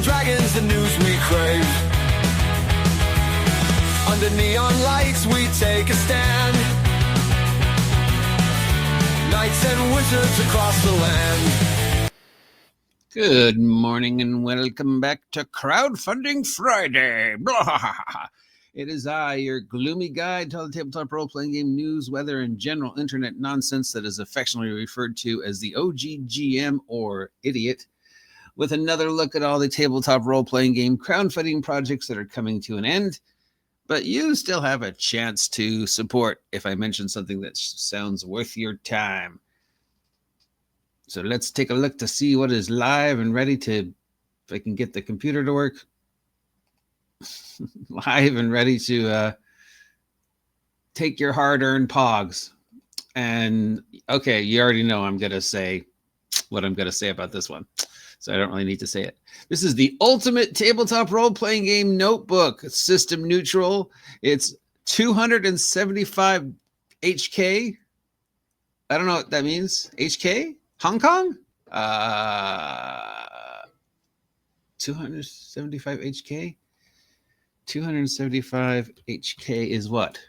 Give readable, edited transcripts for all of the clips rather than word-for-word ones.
and dragons, the news we crave. Under neon lights we take a stand. Knights and wizards across the land. Good morning and welcome back to Crowdfunding Friday. Blah. It is I, your gloomy guide to all the tabletop role-playing game news, weather, and general internet nonsense that is affectionately referred to as the OGGM or idiot, with another look at all the tabletop role-playing game crowdfunding projects that are coming to an end, but you still have a chance to support if I mention something that sounds worth your time. So let's take a look to see what is live and ready to, if I can get the computer to work, live and ready to take your hard-earned pogs. And okay, you already know I'm going to say what I'm going to say about this one, so I don't really need to say it. This is the ultimate tabletop role-playing game notebook. It's system neutral. It's 275 HK. I don't know what that means. HK? Hong Kong? 275 HK? 275 HK is what?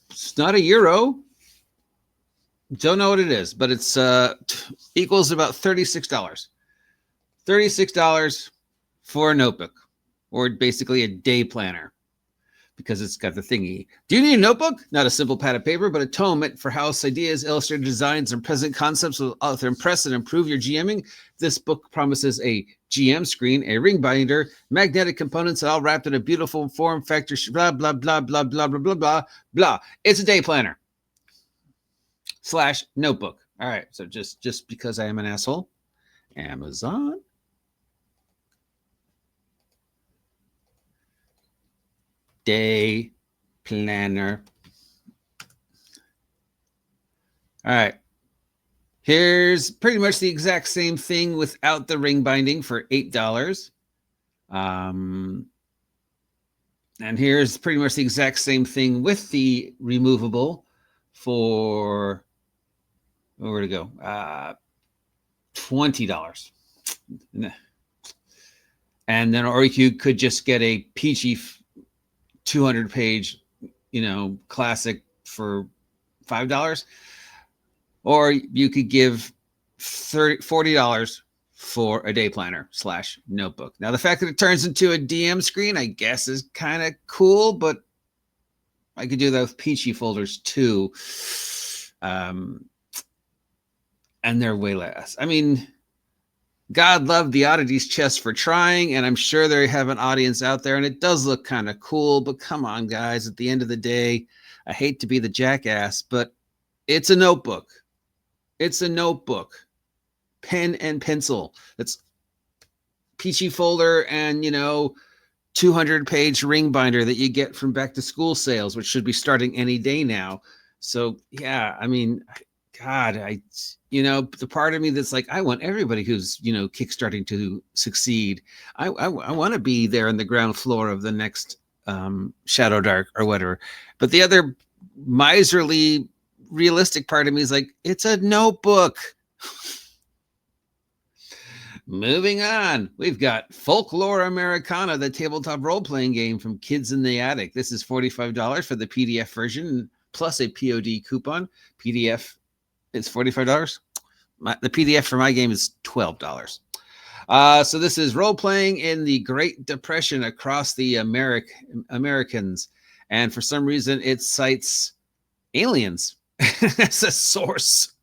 It's not a euro. Don't know what it is, but it's equals about $36. $36 for a notebook, or basically a day planner, because it's got the thingy. Do you need a notebook? Not a simple pad of paper, but a tome meant for house ideas, illustrated designs, and present concepts will impress and improve your GMing. This book promises a GM screen, a ring binder, magnetic components, all wrapped in a beautiful form factor, blah, blah, blah, blah, blah, blah, blah, blah, blah. It's a day planner / notebook. All right, so just because I am an asshole, Amazon. Day planner. All right. Here's pretty much the exact same thing without the ring binding for $8. And here's pretty much the exact same thing with the removable for, where to go? $20. And then, or you could just get a peachy 200-page, classic for $5, or you could give $40 for a day planner / notebook. Now, the fact that it turns into a DM screen, I guess, is kind of cool, but I could do that with peachy folders too, and they're way less. I mean, God love the Oddities chest for trying, and I'm sure they have an audience out there, and it does look kind of cool, but come on, guys. At the end of the day, I hate to be the jackass, but it's a notebook. It's a notebook. Pen and pencil. It's peachy folder and, 200-page ring binder that you get from back-to-school sales, which should be starting any day now. So, yeah, I mean, God, the part of me that's like, I want everybody who's, kickstarting to succeed. I want to be there on the ground floor of the next SHADOWDARK or whatever. But the other miserly, realistic part of me is like, it's a notebook. Moving on, we've got Folklore Americana, the tabletop role-playing game from Kids in the Attic. This is $45 for the PDF version, plus a POD coupon. PDF is $45. The PDF for my game is $12. So this is role-playing in the Great Depression across the Americans. And for some reason, it cites aliens as a source.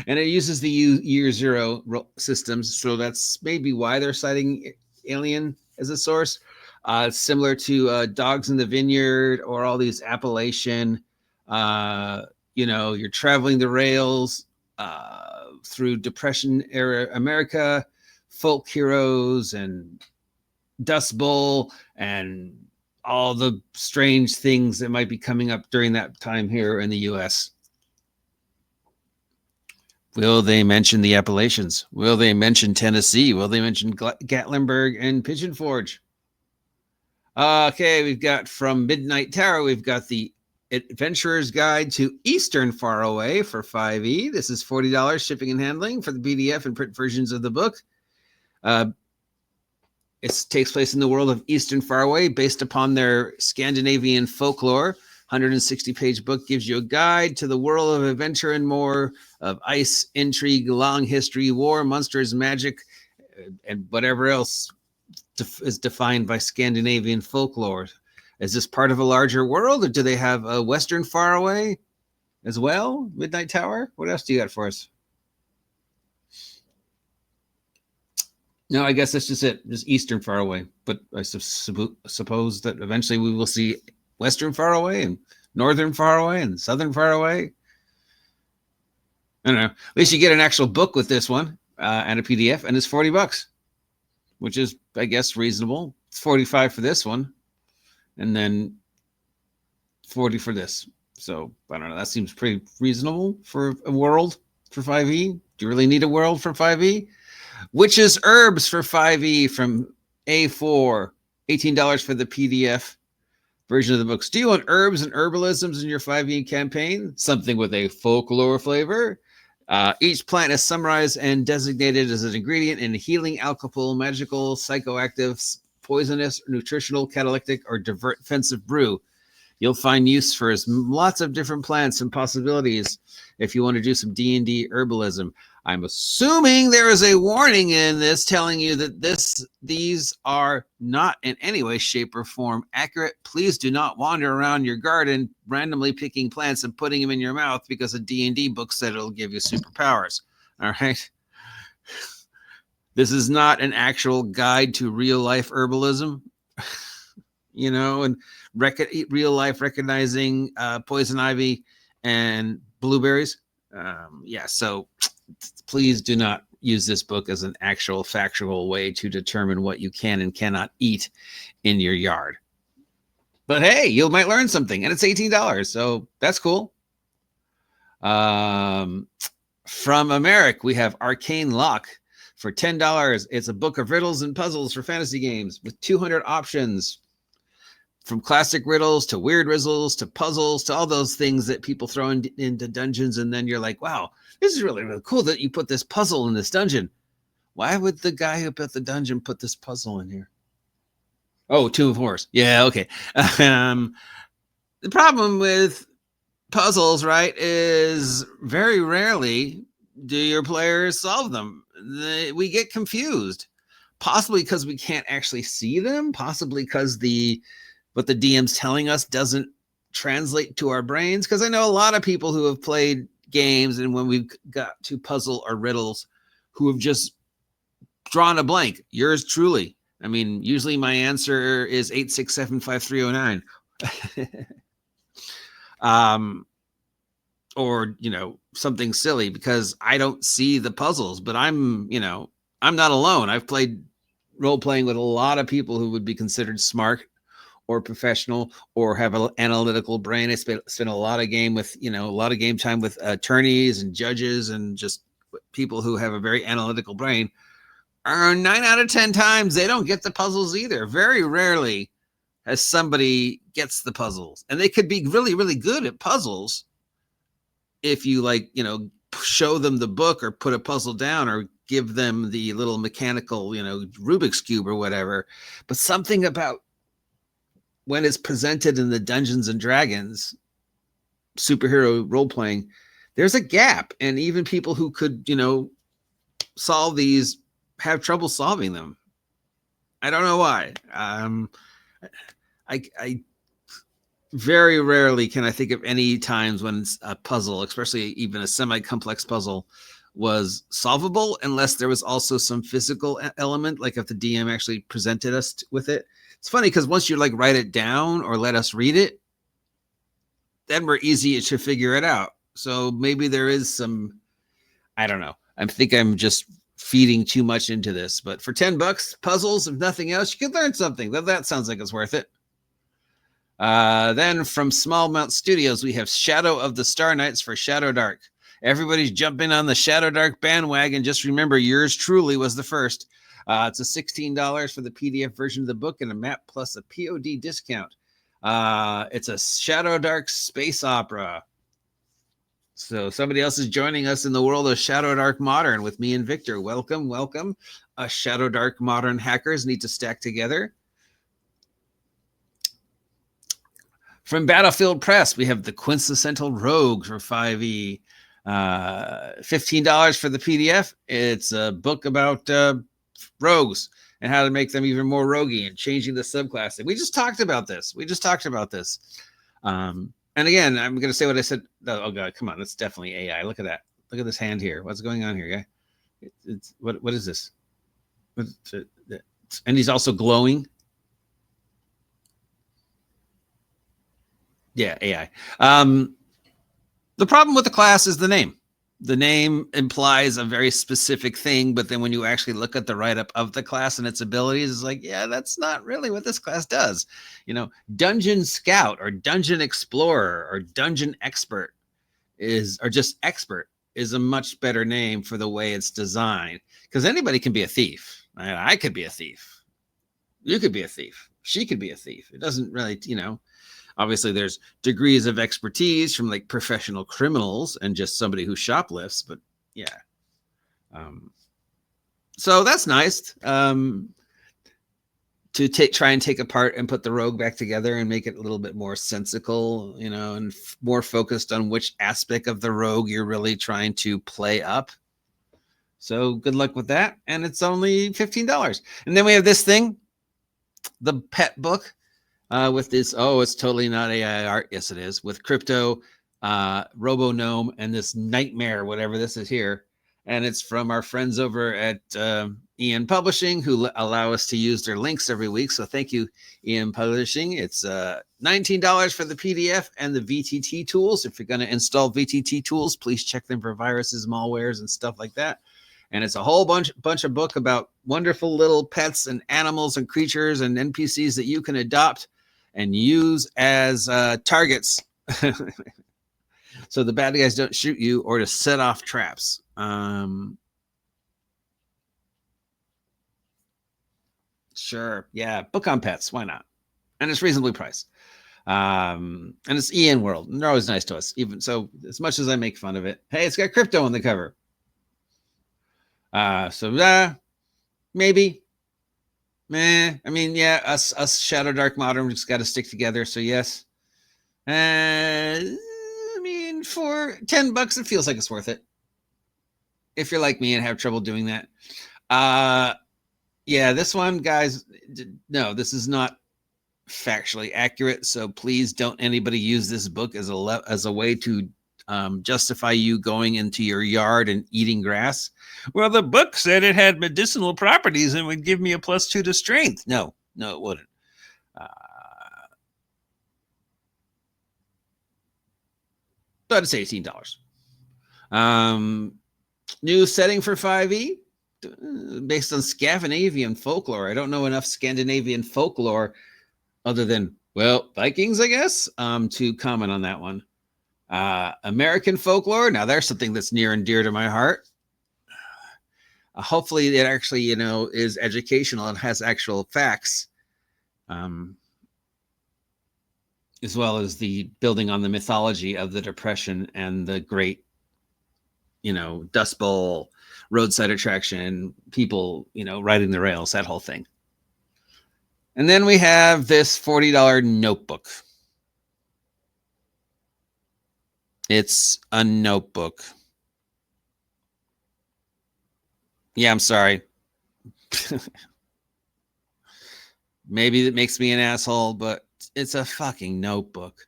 And it uses the year zero systems. So that's maybe why they're citing alien as a source. Similar to Dogs in the Vineyard or all these Appalachian, you're traveling the rails through Depression era America, folk heroes and Dust Bowl and all the strange things that might be coming up during that time here in the U.S. Will they mention the Appalachians? Will they mention Tennessee? Will they mention Gatlinburg and Pigeon Forge? Okay, we've got from Midnight Tower, we've got the Adventurer's Guide to Eastern Faraway for 5e. This is $40 shipping and handling for the PDF and print versions of the book. It takes place in the world of Eastern Faraway based upon their Scandinavian folklore. 160-page book gives you a guide to the world of adventure and more, of ice, intrigue, long history, war, monsters, magic, and whatever else is defined by Scandinavian folklore. Is this part of a larger world, or do they have a Western Faraway as well? Midnight Tower? What else do you got for us? No, I guess that's just it. Just Eastern Faraway. But I suppose that eventually we will see Western Faraway and Northern Faraway and Southern Faraway. I don't know. At least you get an actual book with this one and a PDF, and it's $40, which is, I guess, reasonable. It's $45 for this one, and then $40 for this. So I don't know. That seems pretty reasonable for a world for 5e. Do you really need a world for 5e? Witches Herbs for 5e from A4, $18 for the PDF version of the books. Do you want herbs and herbalisms in your 5e campaign? Something with a folklore flavor. Each plant is summarized and designated as an ingredient in healing, alcohol, magical, psychoactive, poisonous, nutritional, catalytic, or defensive brew. You'll find use for lots of different plants and possibilities if you want to do some D&D herbalism. I'm assuming there is a warning in this telling you that these are not in any way, shape, or form accurate. Please do not wander around your garden randomly picking plants and putting them in your mouth because a D&D book said it'll give you superpowers. All right. This is not an actual guide to real life herbalism, and real life recognizing poison ivy and blueberries. So please do not use this book as an actual factual way to determine what you can and cannot eat in your yard. But hey, you might learn something, and it's $18, so that's cool. From Americ, we have Arcane Lock for $10. It's a book of riddles and puzzles for fantasy games with 200 options. From classic riddles to weird riddles to puzzles to all those things that people throw into dungeons. And then you're like, wow, this is really, really cool that you put this puzzle in this dungeon. Why would the guy who built the dungeon put this puzzle in here? Oh, Tomb of Horrors. Yeah, okay. The problem with puzzles, right, is very rarely do your players solve them. We get confused, possibly because we can't actually see them, possibly because what the DM's telling us doesn't translate to our brains. Because I know a lot of people who have played games, and when we've got to puzzle or riddles, who have just drawn a blank. Yours truly. I mean, usually my answer is 8675309. Or, something silly because I don't see the puzzles, but I'm not alone. I've played role playing with a lot of people who would be considered smart or professional or have an analytical brain. I spent a lot of game time with attorneys and judges and just people who have a very analytical brain. 9 out of 10 times they don't get the puzzles either. Very rarely has somebody gets the puzzles, and they could be really, really good at puzzles if you show them the book or put a puzzle down or give them the little mechanical, Rubik's Cube or whatever. But something about when it's presented in the Dungeons and Dragons superhero role playing, there's a gap. And even people who could, solve these have trouble solving them. I don't know why. I very rarely can I think of any times when a puzzle, especially even a semi-complex puzzle, was solvable unless there was also some physical element, like if the DM actually presented us with it. It's funny because once you write it down or let us read it, then we're easy to figure it out. So maybe there is some, I don't know. I think I'm just feeding too much into this, but for $10, puzzles, if nothing else, you could learn something. That sounds like it's worth it. Then from Small Mount Studios, we have Shadow of the Star Knights for SHADOWDARK. Everybody's jumping on the SHADOWDARK bandwagon. Just remember, yours truly was the first. It's a $16 for the PDF version of the book and a map plus a POD discount. It's a SHADOWDARK space opera. So somebody else is joining us in the world of SHADOWDARK Modern with me and Victor. Welcome, welcome. SHADOWDARK Modern hackers need to stack together. From Battlefield Press, we have the Quintessential Rogue for 5e. $15 for the PDF. It's a book about rogues and how to make them even more roguey and changing the subclass. We just talked about this. And again, I'm going to say what I said. Oh, God, come on. That's definitely AI. Look at that. Look at this hand here. What's going on here, guy? What is this? And he's also glowing. Yeah, AI. The problem with the class is the name. The name implies a very specific thing, but then when you actually look at the write-up of the class and its abilities, it's like, yeah, that's not really what this class does. You know, Dungeon Scout or Dungeon Explorer or Dungeon Expert or just Expert is a much better name for the way it's designed, because anybody can be a thief. I could be a thief. You could be a thief. She could be a thief. It doesn't really, obviously there's degrees of expertise from like professional criminals and just somebody who shoplifts, but yeah. So that's nice to try and take apart and put the rogue back together and make it a little bit more sensical, and more focused on which aspect of the rogue you're really trying to play up. So good luck with that. And it's only $15. And then we have this thing, the pet book. With this, it's totally not AI art. Yes, it is. With crypto, Robo Gnome, and this nightmare, whatever this is here. And it's from our friends over at Ian Publishing, who allow us to use their links every week. So thank you, Ian Publishing. It's $19 for the PDF and the VTT tools. If you're going to install VTT tools, please check them for viruses, malwares, and stuff like that. And it's a whole bunch of book about wonderful little pets and animals and creatures and NPCs that you can adopt and use as targets so the bad guys don't shoot you or to set off traps. Sure. Yeah. Book on pets. Why not? And it's reasonably priced. And it's enworld. And they're always nice to us. Even so, as much as I make fun of it, hey, it's got crypto on the cover. Maybe. I mean, yeah, us SHADOWDARK Modern just got to stick together. So yes. I mean, for $10, it feels like it's worth it. If you're like me and have trouble doing that. Yeah, this one, guys, no, this is not factually accurate. So please don't anybody use this book as a way to justify you going into your yard and eating grass. Well, the book said it had medicinal properties and would give me a +2 to strength. No, it wouldn't. But it's $18. New setting for 5e based on Scandinavian folklore. I don't know enough Scandinavian folklore other than, well, Vikings, I guess, to comment on that one. American folklore. Now there's something that's near and dear to my heart. Hopefully it actually, is educational and has actual facts, as well as the building on the mythology of the Depression and the great, Dust Bowl, roadside attraction, people, riding the rails, that whole thing. And then we have this $40 notebook. It's a notebook. Yeah, I'm sorry. Maybe that makes me an asshole, but it's a fucking notebook.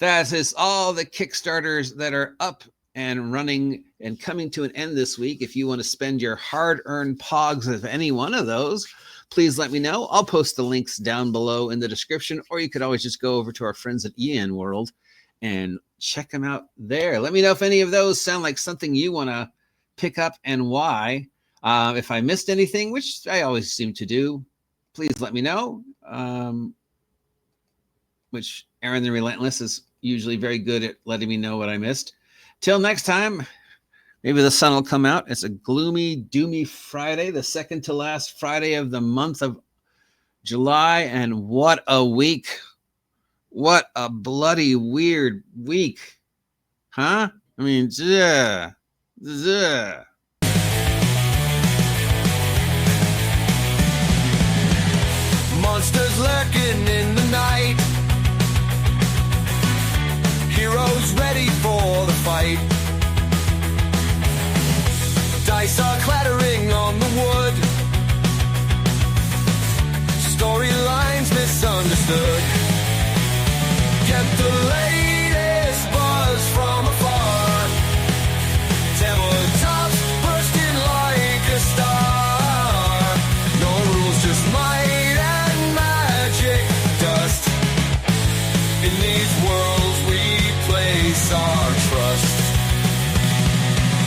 That is all the Kickstarters that are up and running and coming to an end this week. If you want to spend your hard-earned pogs of any one of those, please let me know. I'll post the links down below in the description, or you could always just go over to our friends at enworld and check them out there. Let me know if any of those sound like something you want to pick up and why. If I missed anything, which I always seem to do, please let me know. Which Aaron the Relentless is usually very good at letting me know what I missed. Till next time, maybe the sun will come out. It's a gloomy, doomy Friday, the second to last Friday of the month of July. And what a week. What a bloody weird week. Huh? I mean, yeah. Monsters lurking in the night. Heroes ready for the fight.